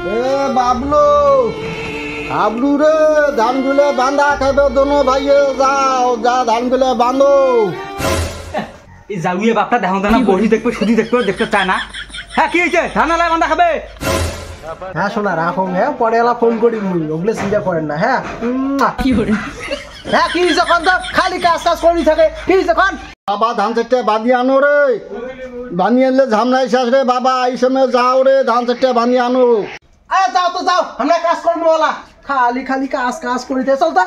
এ বাবলু হাবলু রে ধানগুলো বাঁধা খাবে দোনো ভাইয়ে যাও যা ধানগুলো বাঁধো। এই যাউয়ে বাপটা দেখো না বড়ি দেখবে সুদি দেখবে দেখতে চায় না। হ্যাঁ কি হয়েছে ধান আলায় বাঁধা খাবে? হ্যাঁ শোনা রাখো, হ্যাঁ পরে এলা ফোন করি মুই, ওগুলো চিন্তা করেন না। হ্যাঁ কি করে হ্যাঁ কি যখন তো খালি কাজ কাজ করি থাকে কি যখন বাবা ধান চারটে বাঁধিয়ে আনো রে, বানিয়ে আনলে ঝামলাই শেষ রে বাবা। এই সময় যাও রে ধান চারটে বানিয়ে আনো। আরে যাও তো যাও, আমরা কাজ করবো ওলা, খালি খালি কাজ কাজ করিতে চলতা।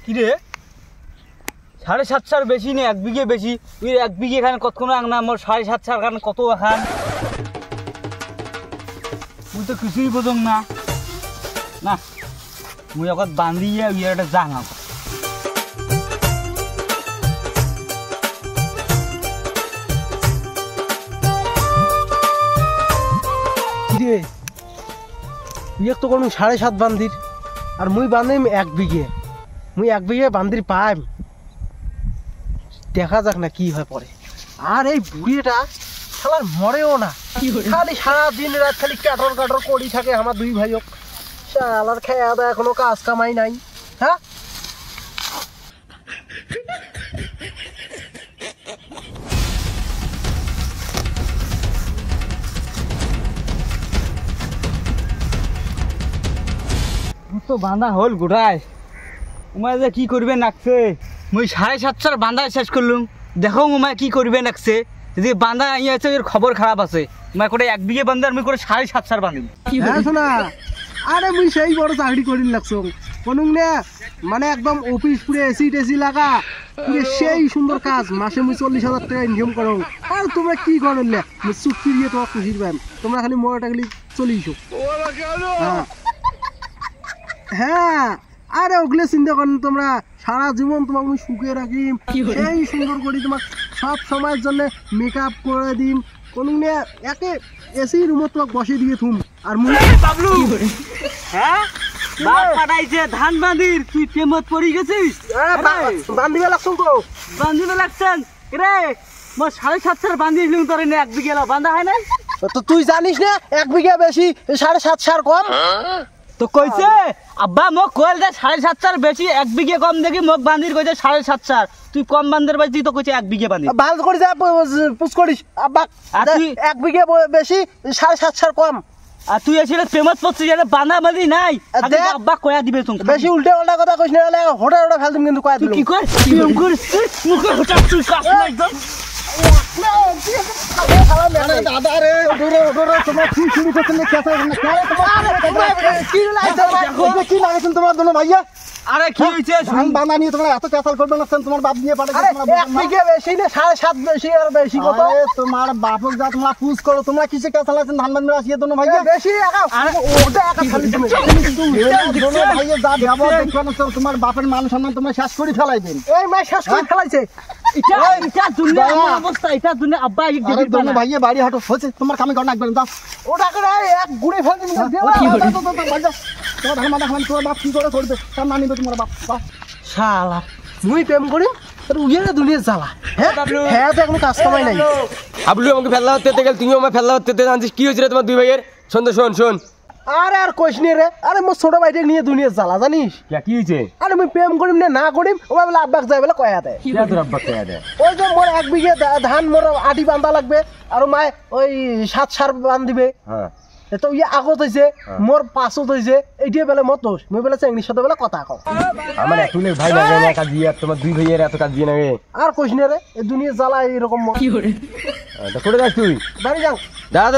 কিরে 7.5 বেশি নে 1 বিঘে বেশি, তুই 1 বিঘে এখানে কতক্ষণ আংনা মোর 7.5 এখানে কত এখান তুই তো কিছুই বোঝং না। না মুই অকত বান্ধিয়ে একটা যাং কিরে তুই তো কোনো 7.5 বান্ধির আর মুই বান্ধিম 1 বিঘে, মুই 1 বিঘে বান্ধির পাইম, দেখা যাক না কি হয় পরে। আর এই বুড়িটা শালার মরেও না, খালি সারা দিন রাত খালি কাটর কাটর করি থাকে আমার দুই ভাই হোক, শালার খেয়া দেয় কোনো কাজ কামাই নাই। হ্যাঁ তো বাঁধা হল গোটায়, উমায় যে কি করবে নাকছে। মুই 7.5 বাঁধা শেষ করলুম, দেখো উমায় কি করবে নাকছে। যদি বাঁধা ইয়ে আছে এর খবর খারাপ আছে, উমায় করে 1 বিঘে বাঁধে আর মুই করে 7.5 বাঁধিম। হ্যাঁ শোনা, আরে মুই সেই বড় চাকরি করিল লাগছো কোনুং নে, মানে একদম অফিস পুরে এসি টেসি লাগা পুরে সেই সুন্দর কাজ, মাসে মুই 40,000 টাকা ইনকাম করো। আর তোমরা কি করলে চুপ ফিরিয়ে তোমার খুশির পাম, তোমরা খালি মরাটা খালি চলিস। হ্যাঁ আরে ওগুলো চিন্তা করেন তোমরা, সারা জীবন তোমাকে আমি সুখে রাখি, সেই সুন্দর করি তোমার সব সময়ের জন্য মেকআপ করে দিম, কোন একে এসি রুমে তোমাকে বসে দিয়ে থুম। আর মুই বাবলু হ্যাঁ বাপ পাঠাইছে ধান বাঁধির, তুই প্রেমত পড়ি গেছিস? বান্ধিবে লাগছো তো বান্ধিবে লাগছেন রে, মোর 7.5 বান্ধিয়েছিলাম তোর 1 বিঘে বাঁধা হয় নাই। তো তুই জানিস না 1 বিঘা বেশি 7.5 কম তো কইছে আব্বা মোক কইল দে 7.5 বেশি 1 বিঘে কম দেখি মোক বান্ধির কইছে 7.5, তুই কম বান্ধার বাই তুই তো কইছে 1 বিঘে বান্ধি। ভালো করে যা পুষ করিস আব্বা, 1 বিঘা বেশি 7.5 কম। আর তুই এসে প্রেমত পড়ছিস এটা বাঁধা বাঁধি নাই, আব্বা কয়া দিবে তুমি বেশি উল্টে পাল্টা কথা কইস না, হোটা হোটা ফেলতুম কিন্তু কয়া দিল। কি কর প্রেম করিস মুখে হোটা তুই কাজ না একদম। দাদা রে ওরে ওরে তোমার কি শুরু করছেন কি লাগেছেন তোমার দোনো ভাইয়া? আরে কি হইছে ধান বাঁধা নিয়ে তোমরা এত ক্যাসাল করবে না, তোমার বাপ দিয়ে পাঠাবে। 1 বিঘা বেশি না 7.5 বেশি আর বেশি কত? তোমার বাপক যা তোমরা পুজ করো, তোমরা কিসে ক্যাসাল আছেন ধান বাঁধবে আসিয়ে দোনো ভাইয়া? বেশি ওটা একা খালি তুমি দোনো ভাইয়া যা ব্যবহার দেখবে না তোমার বাপের মান সম্মান তোমরা শেষ করে ফেলাইবেন। এই মাই শেষ করে ফেলাইছে এটা দুনিয়া অবস্থা, এটা দুনিয়া আব্বা এই দিবি দোনো ভাইয়া বাড়ি হাঁটো হচ্ছে তোমার কামে গড় নাকবেন দাও ওটা করে এক গুড়ে ফেল দিন। তোমার ধান বাঁধা খান তোমার বাপ কি করে করবে, তার না নিবে তোমার বাপ। শালা মুই প্রেম করি আর উইয়ারে দুনিয়া জ্বালা। হ্যাঁ হ্যাঁ তো এখন কাজ কামাই নাই। হাবলু আমাকে ফেলা হতে গেল, তুমিও আমার ফেলা হতে জানছিস কি হয়েছিল তোমার দুই ভাইয়ের? শোন শোন আরে আর কইস নি রে, আরে মোর ছোট ভাইটা নিয়ে দুনিয়া জ্বালা জানিস কি হয়েছে? আরে মুই প্রেম করিম না করিম ও বলে আব্বাক যাই বলে কয়া দেয়। তোর আব্বা কয়া দেয় ওই যে মোর 1 বিঘে ধান মোর আটি বান্ধা লাগবে আর মায় ওই 7 বান্ধিবে। হ্যাঁ তো ইয়ে আগত হয়েছে মোর পাছত হয়েছে এইটিয়ে বেলে মত দোষ, মুই বেলে চেংড়ির সাথে বেলে কথা কও। আমার এতলে ভাই লাগে না কাজ দিয়ে, তোমার দুই ভাইয়ের এত কাজ দিয়ে লাগে আর কইস নি রে, এই দুনিয়া জ্বালা এরকম। কি করে করে যাস তুই? বাড়ি যাও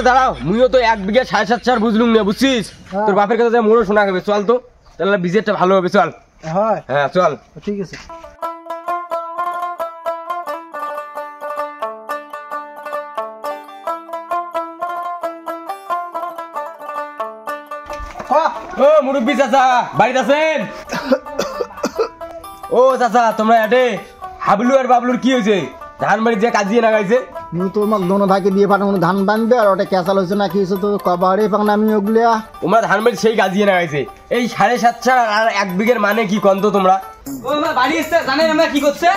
দাঁড়াও মুইও তো 1 বিঘা 7.5 বুঝলুম না, বুঝছিস? তোর বাপের কাছে মোরও শোনা যাবে, চল তো তাহলে বিজেটটা ভালো হবে, চল। হ্যাঁ চল ঠিক আছে। ও মুরব্বি চাচা বাড়িতে আছেন? ও চাচা তোমরা এটে হাবলু আর বাবলুর কি হয়েছে? ধান বাড়ি যে কাজিয়ে লাগাইছে তোমার দোনো ভাইকে দিয়ে পাঠানো ধান বাঁধবে আর ওটা ক্যাসাল হয়েছে না কি হয়েছে তো কবারে পাং আমি ওগুলা তোমরা ধান বাড়ি সেই কাজিয়ে লাগাইছে। এই 7.5 আর 1 বিঘের মানে কি কন্ত তোমরা? ও আমার বাড়ি এসে জানেন আমরা কি করছে?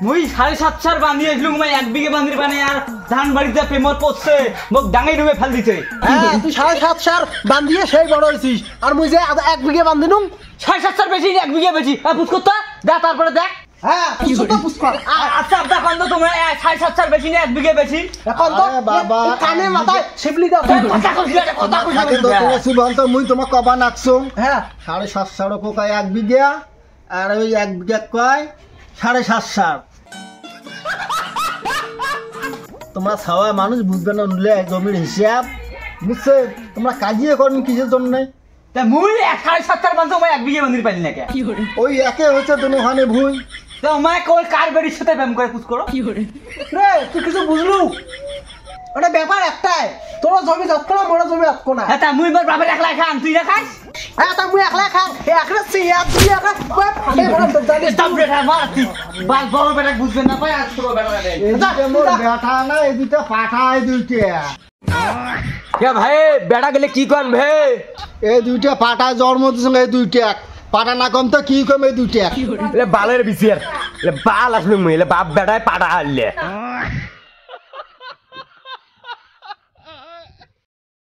মুই 7.5 বান্ধি আসলুম মই 1 বিঘে বান্ধির বানে আর ধান বাড়িতে প্রেমত পড়ছে মোক ডাঙাই ডুবে ফেল দিছে হ্যাঁ তুই 7.5 বান্ধিয়ে সেই বড় হইছিস আর মুই যে 1 বিঘে বান্ধিনুম 7.5 বেশি 1 বিঘে বেশি পুষ করতে দেখ তারপরে দেখ হ্যাঁ পুষ্কর পুষ্কর আচ্ছা আপনি কোন তো তোমরা 7.5 বেশি না 1 বিঘে বেশি এখন তো আরে বাবা, কানে মাথায় শিবলি দাও কথা কইছিস কথা থাকে তো কইছিস তোরা সুবন্ত মুই তোমাক কবা নাকছুম হ্যাঁ 7.5 কয় 1 বিঘা আর ওই 1 বিঘা কয় 7.5 তোমরা ছাওয়া মানুষ বুঝবে না নিলে জমির হিসাব বুঝছে তোমরা কাজিয়ে করেন কিসের জন্য তা মুই 7.5 বান্ধ মই 1 বিঘে বান্ধির পাইলি না কে ওই একে হচ্ছে দুনোখানে ভুই তো মই কল কার বেড়ির সাথে ব্যায়াম করে পুষ করো রে তুই কিছু বুঝলু ওটা ব্যাপার একটাই তোর জমি যাচ্ছ না মোর জমি যাচ্ছ না হ্যাঁ তা মুই মোর বাপের একলা খান তুই না খাস হ্যাঁ তা মুই একলা খাম একলা সিয়া তুই একলা ফাটে বড় তো জানিস স্টপ বেটা মারতি বাল বড় বেটা বুঝবেন না পায় আর ছোট বেটা দেয় এদিকে মোর বেটা না এদিকে পাঠা এই দুইটা কে ভাই বেড়া গেলে কি কন ভাই এই দুইটা পাঠা জন্ম দিয়েছে এই দুইটা পাঠা না কম তো কি কম এই দুইটা বালের বিচিয়ার বাল আসলে মুই বাপ বেড়ায় পাড়া হারলে